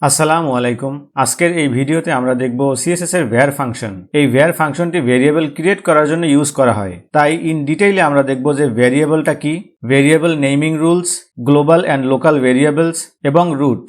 আসসালামু আলাইকুম। আজকের এই ভিডিওতে আমরা দেখব সিএসএস এর var ফাংশন। এই var ফাংশনটি ভেরিয়েবল ক্রিয়েট করার জন্য ইউজ করা হয়। তাই ইন ডিটেইলে আমরা দেখব যে ভেরিয়েবলটা কি, variable naming rules, global and local variables এবং রুট।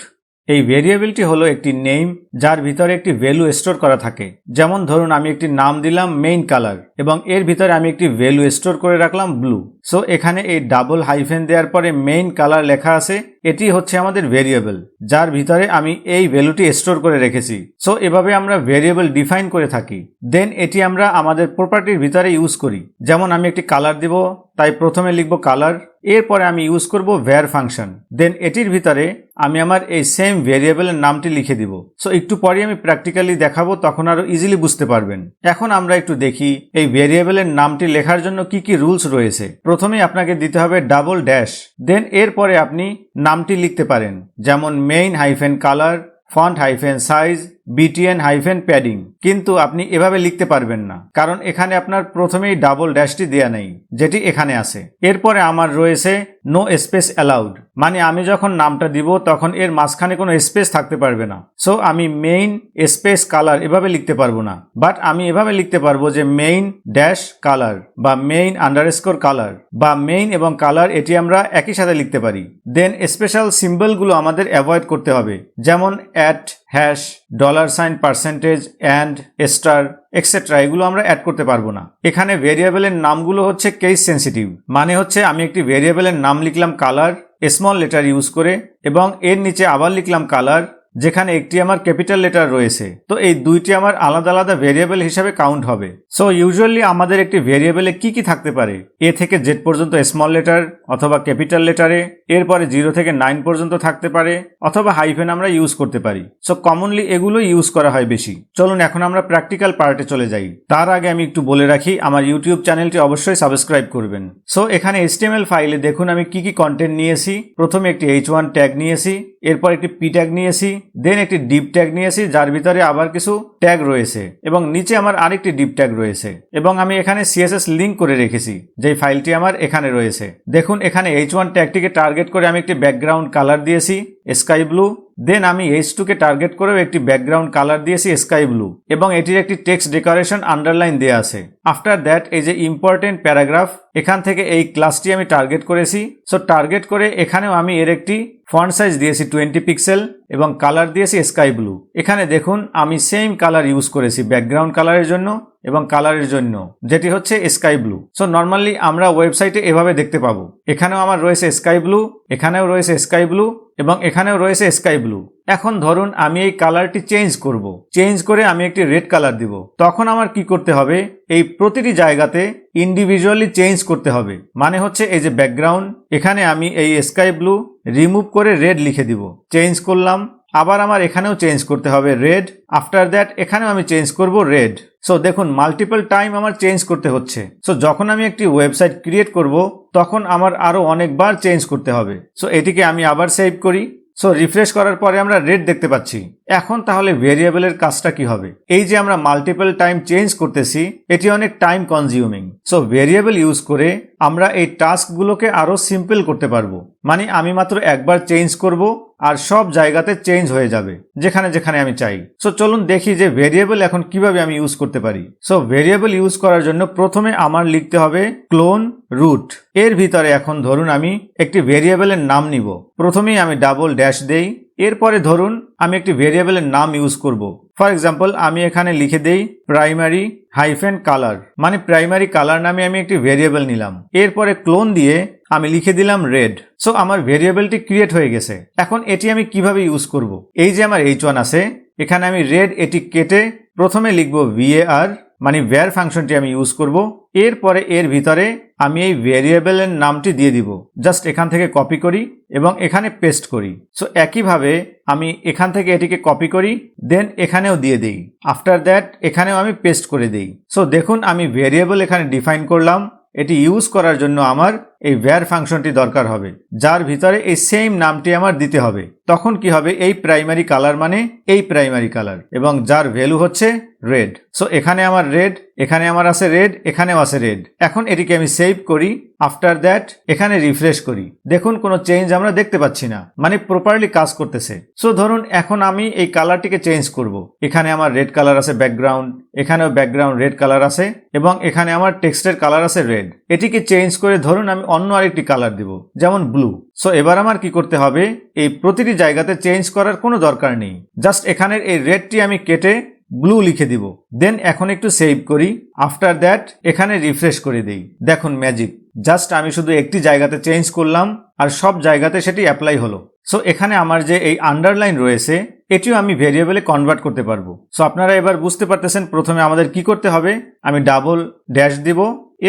এই ভেরিয়েবলটি হলো একটি নেম যার ভিতরে একটি ভ্যালু স্টোর করা থাকে। যেমন ধরুন আমি একটি নাম দিলাম মেইন কালার এবং এর ভিতরে আমি একটি ভ্যালু স্টোর করে রাখলাম ব্লু। সো এখানে এই ডাবল হাইফেন দেওয়ার পরে মেইন কালার লেখা আছে, এটি হচ্ছে আমাদের ভেরিয়েবল যার ভিতরে আমি এই ভ্যালুটি স্টোর করে রেখেছি। সো এভাবে আমরা ভেরিয়েবল ডিফাইন করে থাকি। দেন এটি আমরা আমাদের প্রপার্টির ভিতরে ইউজ করি। যেমন আমি একটি কালার দিব, তাই প্রথমে লিখব কালার, এরপরে আমি ইউজ করব var ফাংশন। দেন এটির ভিতরে আমি আমার এই সেম ভেরিয়েবলের নামটি লিখে দিব। সো একটু পরে আমি প্র্যাকটিক্যালি দেখাবো, তখন আরো ইজিলি বুঝতে পারবেন। এখন আমরা একটু দেখি এই ভেরিয়েবলের নামটি লেখার জন্য কি কি রুলস রয়েছে। প্রথমে আপনাকে দিতে হবে ডাবল ড্যাশ, দেন এরপরে আপনি নামটি লিখতে পারেন, যেমন main hyphen colour, font hyphen size, BTN hyphen padding. কিন্তু আপনি এভাবে লিখতে পারবেন না, কারণ এখানে আপনার প্রথমেই ডাবল ড্যাশটি দেয়া নেই, যেটি এখানে আছে। এরপরে আমার রয়েছে নো স্পেস অ্যালাউড, মানে আমি যখন নামটা দিব তখন এর মাঝখানে কোনো স্পেস থাকতে পারবে না। সো আমি মেইন স্পেস কালার এভাবে লিখতে পারবো না, বাট আমি এভাবে লিখতে পারবো যে মেইন ড্যাশ কালার বা মেইন আন্ডারস্কোর কালার বা মেইন এবং কালার, এটি আমরা একই সাথে লিখতে পারি। দেন স্পেশাল সিম্বলগুলো আমাদের অ্যাভয়েড করতে হবে, যেমন at, hash, dollar sign, percentage, and, star, etcetera, এগুলো আমরা অ্যাড করতে পারবো না। এখানে ভেরিয়েবলের নামগুলো হচ্ছে কেস সেন্সিটিভ, মানে হচ্ছে আমি একটি ভেরিয়েবলের নাম লিখলাম কালার স্মল লেটার ইউজ করে এবং এর নিচে আবার লিখলাম কালার, যেখানে একটি আমার ক্যাপিটাল লেটার রয়েছে। তো এই দুইটি আমার আলাদা আলাদা ভেরিয়েবল হিসাবে কাউন্ট হবে। সো ইউজুয়ালি আমাদের একটি ভেরিয়েবলে কি কি থাকতে পারে, এ থেকে জেড পর্যন্ত স্মল লেটার অথবা ক্যাপিটাল লেটারে, এরপরে 0 থেকে 9 পর্যন্ত থাকতে পারে, অথবা হাইফেন আমরা ইউজ করতে পারি। সো কমনলি এগুলো ইউজ করা হয় বেশি। চলুন এখন আমরা প্র্যাকটিক্যাল পার্টে চলে যাই। তার আগে আমি একটু বলে রাখি, আমার ইউটিউব চ্যানেলটি অবশ্যই সাবস্ক্রাইব করবেন। সো এখানে HTML ফাইলে দেখুন আমি কি কি কন্টেন্ট নিয়েছি। প্রথমে একটি H1 ট্যাগ নিয়েছি, এরপর একটি P ট্যাগ নিয়েছি, দেন একটি ডিপ ট্যাগ নিয়েছি যার ভিতরে আবার কিছু ট্যাগ রয়েছে এবং নিচে আমার আরেকটি ডিপ ট্যাগ রয়েছে, এবং আমি এখানে CSS লিংক করে রেখেছি যেই ফাইলটি আমার এখানে রয়েছে। দেখুন এখানে H1 ট্যাগটিকে টার্গেট করে আমি একটি ব্যাকগ্রাউন্ড কালার দিয়েছি স্কাই ব্লু। দেন আমি H2 কে টার্গেট করেও একটি ব্যাকগ্রাউন্ড কালার দিয়েছি স্কাই ব্লু, এবং এটির একটি টেক্সট ডেকোরেশন আন্ডারলাইন দেয়া আছে। আফটার দ্যাট এই যে ইম্পর্টেন্ট প্যারাগ্রাফ, এখান থেকে এই ক্লাসটি আমি টার্গেট করেছি। সো টার্গেট করে এখানেও আমি এর একটি ফন্ট সাইজ দিয়েছি 20 পিক্সেল এবং কালার দিয়েছি স্কাই ব্লু। এখানে দেখুন আমি সেম কালার ইউজ করেছি ব্যাকগ্রাউন্ড কালারের জন্য এবং কালারের জন্য, যেটি হচ্ছে স্কাই ব্লু। সো নর্মালি আমরা ওয়েবসাইটে এভাবে দেখতে পাবো, এখানেও আমার রয়েছে স্কাই ব্লু, এখানেও রয়েছে স্কাই ব্লু এবং এখানেও রয়েছে স্কাই ব্লু। এখন ধরুন আমি এই কালারটি চেঞ্জ করব, চেঞ্জ করে আমি একটি রেড কালার দিব। তখন আমার কি করতে হবে, এই প্রতিটি জায়গাতে ইন্ডিভিজুয়ালি চেঞ্জ করতে হবে। মানে হচ্ছে এই যে ব্যাকগ্রাউন্ড, এখানে আমি এই স্কাই ব্লু রিমুভ করে রেড লিখে দিব, চেঞ্জ করলাম। আবার আমার এখানেও চেঞ্জ করতে হবে রেড, আফটার দ্যাট এখানেও আমি চেঞ্জ করব রেড। সো দেখুন মাল্টিপল টাইম আমার চেঞ্জ করতে হচ্ছে। সো যখন আমি একটি ওয়েবসাইট ক্রিয়েট করব তখন আমার আরো অনেকবার চেঞ্জ করতে হবে। সো এটিকে আমি আবার সেভ করি। সো রিফ্রেশ করার পরে আমরা রেড দেখতে পাচ্ছি। এখন তাহলে ভেরিয়েবলের কাজটা কি হবে? এই যে আমরা মাল্টিপল টাইম চেঞ্জ করতেছি, এটি অনেক time consuming. So variable use করে আমরা এই টাস্কগুলোকে আরো সিম্পল করতে পারবো। মানে আমি মাত্র একবার চেঞ্জ করব আর সব জায়গাতে চেঞ্জ হয়ে যাবে যেখানে যেখানে আমি চাই। সো চলুন দেখি যে ভেরিয়েবল এখন কিভাবে আমি ইউজ করতে পারি। সো ভেরিয়েবল ইউজ করার জন্য প্রথমে আমার লিখতে হবে ক্লোন রুট। এর ভিতরে এখন ধরুন আমি একটি ভেরিয়েবলের নাম নিব। প্রথমেই আমি ডাবল ড্যাশ দেই, এরপরে ধরুন আমি একটি ভেরিয়েবলের নাম ইউজ করব। ফর এক্সাম্পল আমি এখানে লিখে দেই প্রাইমারি হাইফেন কালার, মানে প্রাইমারি কালার নামে আমি একটি ভেরিয়েবল নিলাম। এরপরে ক্লোন দিয়ে আমি লিখে দিলাম রেড। সো আমার ভেরিয়েবলটি ক্রিয়েট হয়ে গেছে। এখন এটি আমি কিভাবে ইউজ করব? এই যে আমার H1 আছে, এখানে আমি রেড এটি কেটে প্রথমে লিখব var, মানে var ফাংশনটি আমি ইউজ করব। এরপরে এর ভিতরে আমি এই ভেরিয়েবলের নামটি দিয়ে দিব। জাস্ট এখান থেকে কপি করি এবং এখানে পেস্ট করি। সো একইভাবে আমি এখান থেকে এটিকে কপি করি, দেন এখানেও দিয়ে দেই। আফটার দ্যাট এখানেও আমি পেস্ট করে দেই। সো দেখুন আমি ভেরিয়েবল এখানে ডিফাইন করলাম। এটি ইউজ করার জন্য আমার এই var ফাংশনটি দরকার হবে, যার ভিতরে এই সেম নামটি আমার দিতে হবে। তখন কি হবে, এই প্রাইমারি কালার মানে এই প্রাইমারি কালার এবং যার ভ্যালু হচ্ছে রেড। সো এখানে আমার রেড, এখানে আমার আছে রেড, এখানেও আছে রেড। এখন এটিকে আমি সেভ করি। আফটার দ্যাট এখানে রিফ্রেশ করি। দেখুন কোনো চেঞ্জ আমরা দেখতে পাচ্ছি না, মানে প্রপারলি কাজ করতেছে। সো ধরুন এখন আমি এই কালারটিকে চেঞ্জ করব। এখানে আমার রেড কালার আছে ব্যাকগ্রাউন্ড, এখানেও ব্যাকগ্রাউন্ড রেড কালার আছে এবং এখানে আমার টেক্সটের কালার আছে রেড। এটিকে চেঞ্জ করে ধরুন আমি অন্য আরেকটি কালার দিব, যেমন ব্লু। সো এবার আমার কি করতে হবে, এই প্রতিটি জায়গাতে চেঞ্জ করার কোনো দরকার নেই, জাস্ট এখানের এই রেডটি আমি কেটে ব্লু লিখে দিব। দেন এখন একটু সেভ করি। আফটার দ্যাট এখানে রিফ্রেশ করে দেই। দেখুন ম্যাজিক, জাস্ট আমি শুধু একটি জায়গাতে চেঞ্জ করলাম আর সব জায়গাতে সেটি অ্যাপ্লাই হলো। সো এখানে আমার যে এই আন্ডারলাইন রয়েছে এটিও আমি ভেরিয়েবলে কনভার্ট করতে পারবো। সো আপনারা এবার বুঝতে পারতেছেন প্রথমে আমাদের কি করতে হবে। আমি ডাবল ড্যাশ দিব,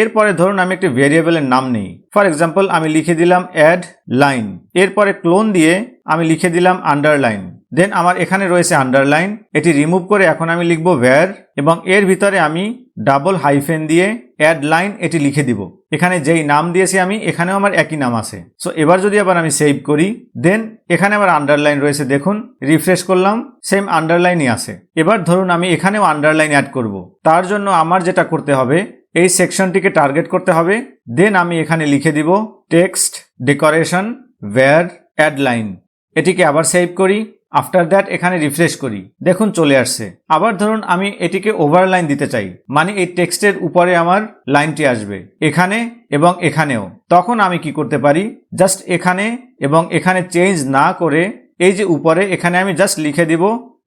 এরপরে ধরুন আমি একটি ভেরিয়েবলের নাম নেই। ফর এক্সাম্পল আমি লিখে দিলাম অ্যাড লাইন, এরপরে ক্লোন দিয়ে আমি লিখে দিলাম আন্ডারলাইন। দেন আমার এখানে রয়েছে আন্ডারলাইন, এটি রিমুভ করে এখন আমি লিখবো ভ্যার এবং এর ভিতরে আমি ডাবল হাইফেন দিয়ে অ্যাড লাইন এটি লিখে দিব। এখানে যেই নাম দিয়েছি আমি, এখানেও আমার একই নাম আছে। সো এবার যদি আবার আমি সেভ করি, দেন এখানে আবার আন্ডারলাইন রয়েছে, দেখুন রিফ্রেশ করলাম সেম আন্ডারলাইনই আছে। এবার ধরুন আমি এখানেও আন্ডারলাইন অ্যাড করব। তার জন্য আমার যেটা করতে হবে, এই সেকশনটিকে টার্গেট করতে হবে। দেন আমি এখানে লিখে দিব টেক্সট ডেকোরেশন ভ্যার অ্যাড লাইন। এটিকে আবার সেভ করি। আফটার দ্যাট এখানে রিফ্রেশ করি, দেখুন চলে আসছে। আবার ধরুন আমি এটিকে ওভারলাইন দিতে চাই, মানে এই টেক্সটের উপরে আমার লাইনটি আসবে এখানে এবং এখানেও। তখন আমি কি করতে পারি, জাস্ট এখানে এবং এখানে চেঞ্জ না করে এই যে উপরে এখানে আমি জাস্ট লিখে দিব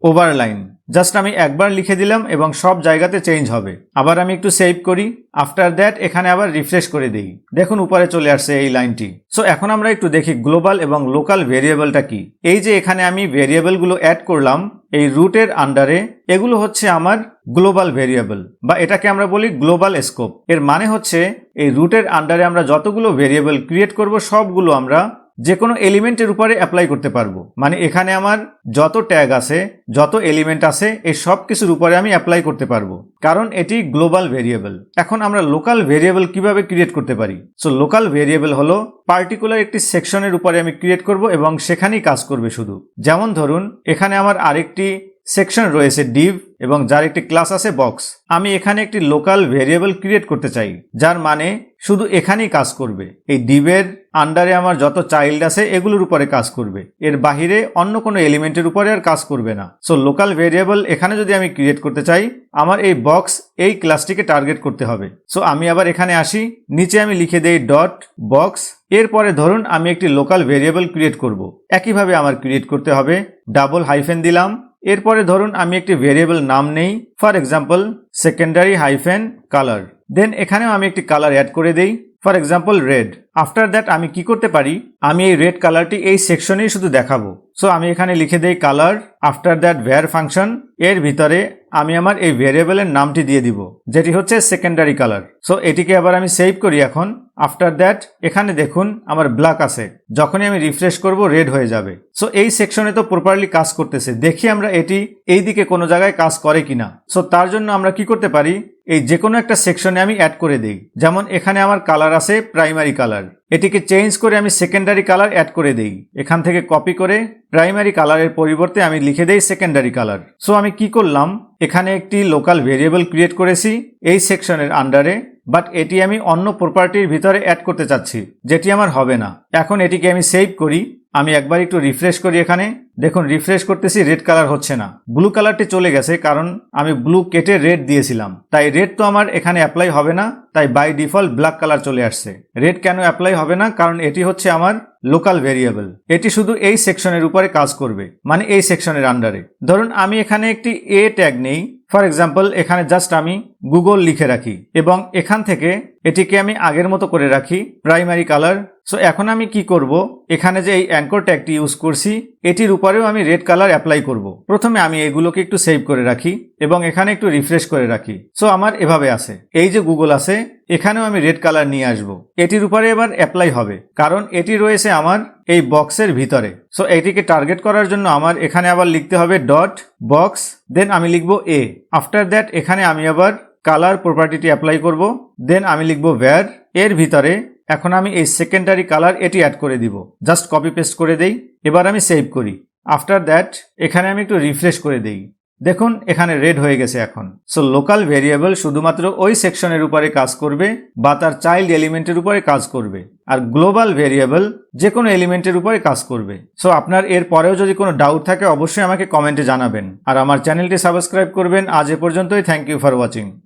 ওভারলাইন। জাস্ট আমি একবার লিখে দিলাম এবং সব জায়গাতে চেঞ্জ হবে। আবার আমি একটু সেভ করি। আফটার দ্যাট এখানে আবার রিফ্রেশ করে দিই, দেখুন উপরে চলে আসছে এই লাইনটি। সো এখন আমরা একটু দেখি গ্লোবাল এবং লোকাল ভেরিয়েবলটা কি। এই যে এখানে আমি ভেরিয়েবলগুলো অ্যাড করলাম এই রুটের আন্ডারে, এগুলো হচ্ছে আমার গ্লোবাল ভেরিয়েবল বা এটাকে আমরা বলি গ্লোবাল স্কোপ। এর মানে হচ্ছে এই রুটের আন্ডারে আমরা যতগুলো ভেরিয়েবল ক্রিয়েট করব সবগুলো আমরা যে কোনো এলিমেন্টের উপরে অ্যাপ্লাই করতে পারবো। মানে এখানে আমার যত ট্যাগ আছে, যত এলিমেন্ট আছে, এই সব কিছুর উপরে আমি অ্যাপ্লাই করতে পারবো, কারণ এটি গ্লোবাল ভেরিয়েবল। এখন আমরা লোকাল ভেরিয়েবল কিভাবে ক্রিয়েট করতে পারি? সো লোকাল ভেরিয়েবল হলো পার্টিকুলার একটি সেকশনের উপরে আমি ক্রিয়েট করব এবং সেখানেই কাজ করবে শুধু। যেমন ধরুন এখানে আমার আরেকটি সেকশন রয়েছে ডিভ এবং যার একটি ক্লাস আছে বক্স। আমি এখানে একটি লোকাল ভেরিয়েবল ক্রিয়েট করতে চাই, যার মানে শুধু এখানেই কাজ করবে। এই ডিভের আন্ডারে আমার যত চাইল্ড আছে এগুলোর উপরে কাজ করবে, এর বাহিরে অন্য কোনো এলিমেন্টের উপরে আর কাজ করবে না। সো লোকাল ভেরিয়েবল এখানে যদি আমি ক্রিয়েট করতে চাই, আমার এই বক্স এই ক্লাসটিকে টার্গেট করতে হবে। সো আমি আবার এখানে আসি, নিচে আমি লিখে দেই ডট বক্স। এরপরে ধরুন আমি একটি লোকাল ভেরিয়েবল ক্রিয়েট করব। একইভাবে আমার ক্রিয়েট করতে হবে, ডাবল হাইফেন দিলাম। এরপরে ধরুন আমি একটি ভেরিয়েবল নাম নেই, for example secondary hyphen colour. Then এখানেও আমি একটি কালার অ্যাড করে দেই, for example red. After that আমি কি করতে পারি, আমি এই রেড কালারটি এই সেকশনেই শুধু দেখাবো। সো আমি এখানে লিখে দেই colour. After that where function, এর ভিতরে আমি আমার এই ভেরিয়েবলের নামটি দিয়ে দিব, যেটি হচ্ছে সেকেন্ডারি কালার। সো এটিকে আবার আমি সেভ করি এখন। আফটার দ্যাট এখানে দেখুন আমার ব্ল্যাক আছে, যখনই আমি রিফ্রেশ করব রেড হয়ে যাবে। সো এই সেকশনে তো প্রপারলি কাজ করতেছে, দেখি আমরা এটি এই দিকে কোনো জায়গায় কাজ করে কিনা। সো তার জন্য আমরা কি করতে পারি, এই যে কোনো একটা সেকশনে আমি অ্যাড করে দেই। যেমন এখানে আমার কালার আছে প্রাইমারি কালার, এটিকে চেঞ্জ করে আমি সেকেন্ডারি কালার অ্যাড করে দেই। এখান থেকে কপি করে প্রাইমারি কালারের পরিবর্তে আমি লিখে দেই সেকেন্ডারি কালার। সো আমি কি করলাম, এখানে একটি লোকাল ভেরিয়েবল ক্রিয়েট করেছি এই সেকশনের আন্ডারে, বাট এটি আমি অন্য প্রপার্টির ভিতরে অ্যাড করতে চাচ্ছি, যেটি আমার হবে না। এখন এটিকে আমি সেভ করি। আমি একবার একটু রিফ্রেশ করি, এখানে দেখুন রিফ্রেশ করতেছি, রেড কালার হচ্ছে না। ব্লু কালারটি চলে গেছে, কারণ আমি ব্লু কেটে রেড দিয়েছিলাম, তাই রেড তো আমার এখানে অ্যাপ্লাই হবে না, তাই বাই ডিফল্ট ব্ল্যাক কালার চলে আসছে। রেড কেন অ্যাপ্লাই হবে না, কারণ এটি হচ্ছে আমার লোকাল ভেরিয়েবল, এটি শুধু এই সেকশনের উপরে কাজ করবে, মানে এই সেকশনের আন্ডারে। ধরুন আমি এখানে একটি এ ট্যাগ নেই, ফর এক্সাম্পল এখানে জাস্ট আমি গুগল লিখে রাখি এবং এখান থেকে এটিকে আমি আগের মতো করে রাখি প্রাইমারি কালার। সো এখন আমি কি করব, এখানে যে এই অ্যাঙ্কর ট্যাগটি ইউজ করছি এটির উপরেও আমি রেড কালার অ্যাপ্লাই করব। প্রথমে আমি এগুলোকে একটু সেভ করে রাখি এবং এখানে একটু রিফ্রেশ করে রাখি। সো আমার এভাবে আছে, এই যে গুগল আছে এখানেও আমি রেড কালার নিয়ে আসব, এটির উপরে এবার অ্যাপ্লাই হবে, কারণ এটি রয়েছে আমার এই বক্সের ভিতরে। সো এটিকে টার্গেট করার জন্য আমার এখানে আবার লিখতে হবে ডট বক্স, দেন আমি লিখবো এ। আফটার দ্যাট এখানে আমি আবার কালার প্রপার্টিটি অ্যাপ্লাই করব, দেন আমি লিখবো ভ্যার, এর ভিতরে এখন আমি এই সেকেন্ডারি কালার এটি অ্যাড করে দিব। জাস্ট কপি পেস্ট করে দেই। এবার আমি সেভ করি। আফটার দ্যাট এখানে আমি একটু রিফ্রেশ করে দেই। দেখুন এখানে রেড হয়ে গেছে এখন। সো লোকাল ভেরিয়েবল শুধুমাত্র ওই সেকশনের উপরে কাজ করবে বা তার চাইল্ড এলিমেন্টের উপরে কাজ করবে, আর গ্লোবাল ভেরিয়েবল যে কোনো এলিমেন্টের উপরে কাজ করবে। সো আপনার এর পরেও যদি কোনো ডাউট থাকে অবশ্যই আমাকে কমেন্টে জানাবেন, আর আমার চ্যানেলটি সাবস্ক্রাইব করবেন। আজ এ পর্যন্তই। Thank you for watching.